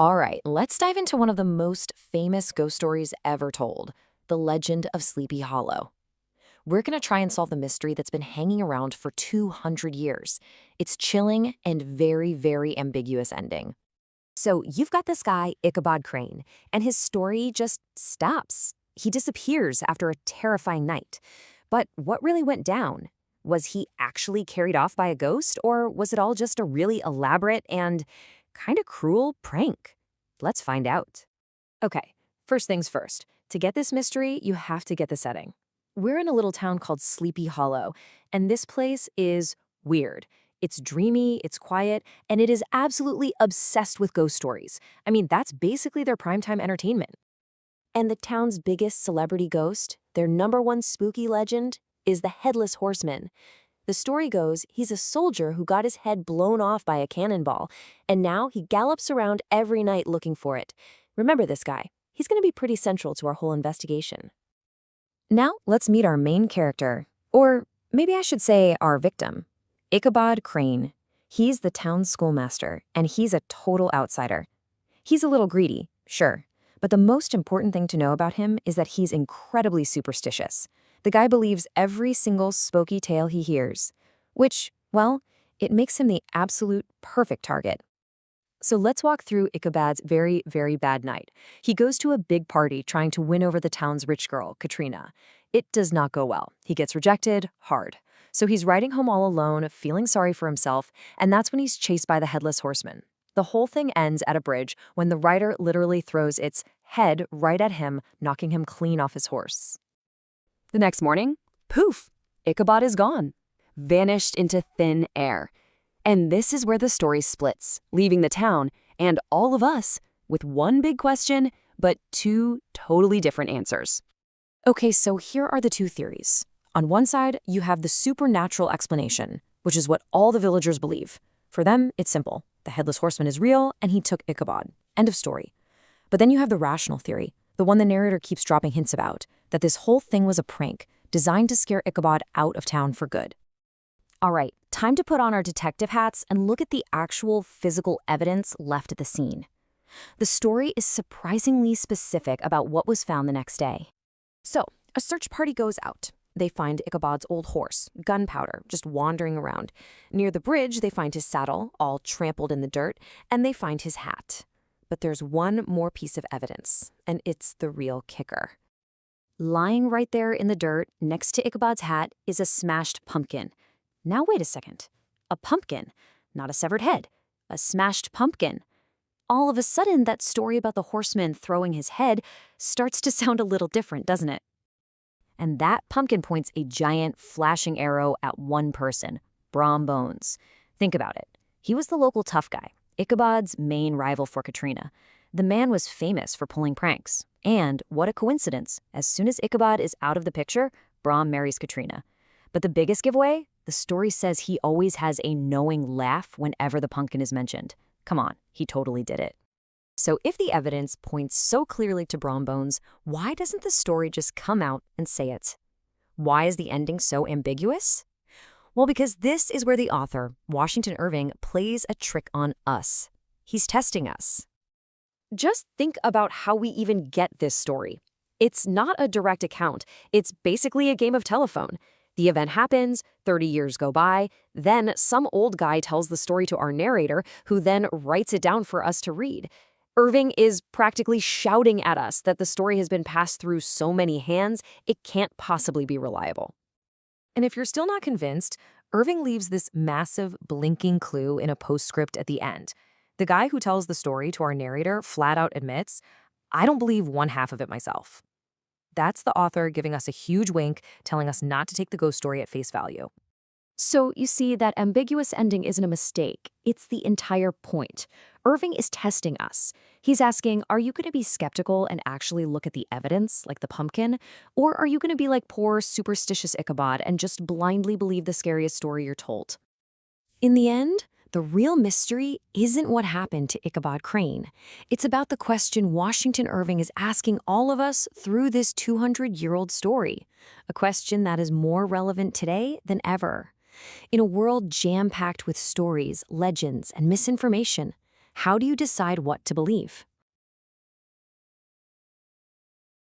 All right, let's dive into one of the most famous ghost stories ever told, the legend of Sleepy Hollow. We're going to try and solve the mystery that's been hanging around for 200 years. Its chilling and very, very ambiguous ending. So you've got this guy, Ichabod Crane, and his story just stops. He disappears after a terrifying night. But what really went down? Was he actually carried off by a ghost, or was it all just a really elaborate and kind of cruel prank? Let's find out. Okay, first things first. To get this mystery, you have to get the setting. We're in a little town called Sleepy Hollow, and this place is weird. It's dreamy, it's quiet, and it is absolutely obsessed with ghost stories. I mean, that's basically their primetime entertainment. And the town's biggest celebrity ghost, their #1 spooky legend, is the Headless Horseman. The story goes he's a soldier who got his head blown off by a cannonball, and now he gallops around every night looking for it. Remember this guy. He's going to be pretty central to our whole investigation. Now, let's meet our main character, or maybe I should say our victim, Ichabod Crane. He's the town's schoolmaster, and he's a total outsider. He's a little greedy, sure, but the most important thing to know about him is that he's incredibly superstitious. The guy believes every single spooky tale he hears, which, well, it makes him the absolute perfect target. So let's walk through Ichabod's very, very bad night. He goes to a big party trying to win over the town's rich girl, Katrina. It does not go well. He gets rejected hard. So he's riding home all alone, feeling sorry for himself, and that's when he's chased by the Headless Horseman. The whole thing ends at a bridge when the rider literally throws its head right at him, knocking him clean off his horse. The next morning, poof, Ichabod is gone, vanished into thin air. And this is where the story splits, leaving the town and all of us with one big question, but two totally different answers. Okay, so here are the two theories. On one side, you have the supernatural explanation, which is what all the villagers believe. For them, it's simple. The Headless Horseman is real, and he took Ichabod. End of story. But then you have the rational theory, the one the narrator keeps dropping hints about, that this whole thing was a prank, designed to scare Ichabod out of town for good. All right, time to put on our detective hats and look at the actual physical evidence left at the scene. The story is surprisingly specific about what was found the next day. So, a search party goes out. They find Ichabod's old horse, gunpowder, just wandering around. Near the bridge, they find his saddle, all trampled in the dirt, and they find his hat. But there's one more piece of evidence, and it's the real kicker. Lying right there in the dirt, next to Ichabod's hat, is a smashed pumpkin. Now wait a second. A pumpkin, not a severed head. A smashed pumpkin. All of a sudden, that story about the horseman throwing his head starts to sound a little different, doesn't it? And that pumpkin points a giant flashing arrow at one person, Brom Bones. Think about it. He was the local tough guy, Ichabod's main rival for Katrina. The man was famous for pulling pranks. And what a coincidence. As soon as Ichabod is out of the picture, Brom marries Katrina. But the biggest giveaway? The story says he always has a knowing laugh whenever the pumpkin is mentioned. Come on, he totally did it. So if the evidence points so clearly to Brom Bones, why doesn't the story just come out and say it? Why is the ending so ambiguous? Well, because this is where the author, Washington Irving, plays a trick on us. He's testing us. Just think about how we even get this story. It's not a direct account. It's basically a game of telephone. The event happens, 30 years go by, then some old guy tells the story to our narrator, who then writes it down for us to read. Irving is practically shouting at us that the story has been passed through so many hands, it can't possibly be reliable. And if you're still not convinced, Irving leaves this massive, blinking clue in a postscript at the end. The guy who tells the story to our narrator flat out admits, "I don't believe one half of it myself." That's the author giving us a huge wink, telling us not to take the ghost story at face value. So you see, that ambiguous ending isn't a mistake. It's the entire point. Irving is testing us. He's asking, are you going to be skeptical and actually look at the evidence, like the pumpkin? Or are you going to be like poor, superstitious Ichabod and just blindly believe the scariest story you're told? In the end, the real mystery isn't what happened to Ichabod Crane. It's about the question Washington Irving is asking all of us through this 200-year-old story, a question that is more relevant today than ever. In a world jam-packed with stories, legends, and misinformation, How do you decide what to believe?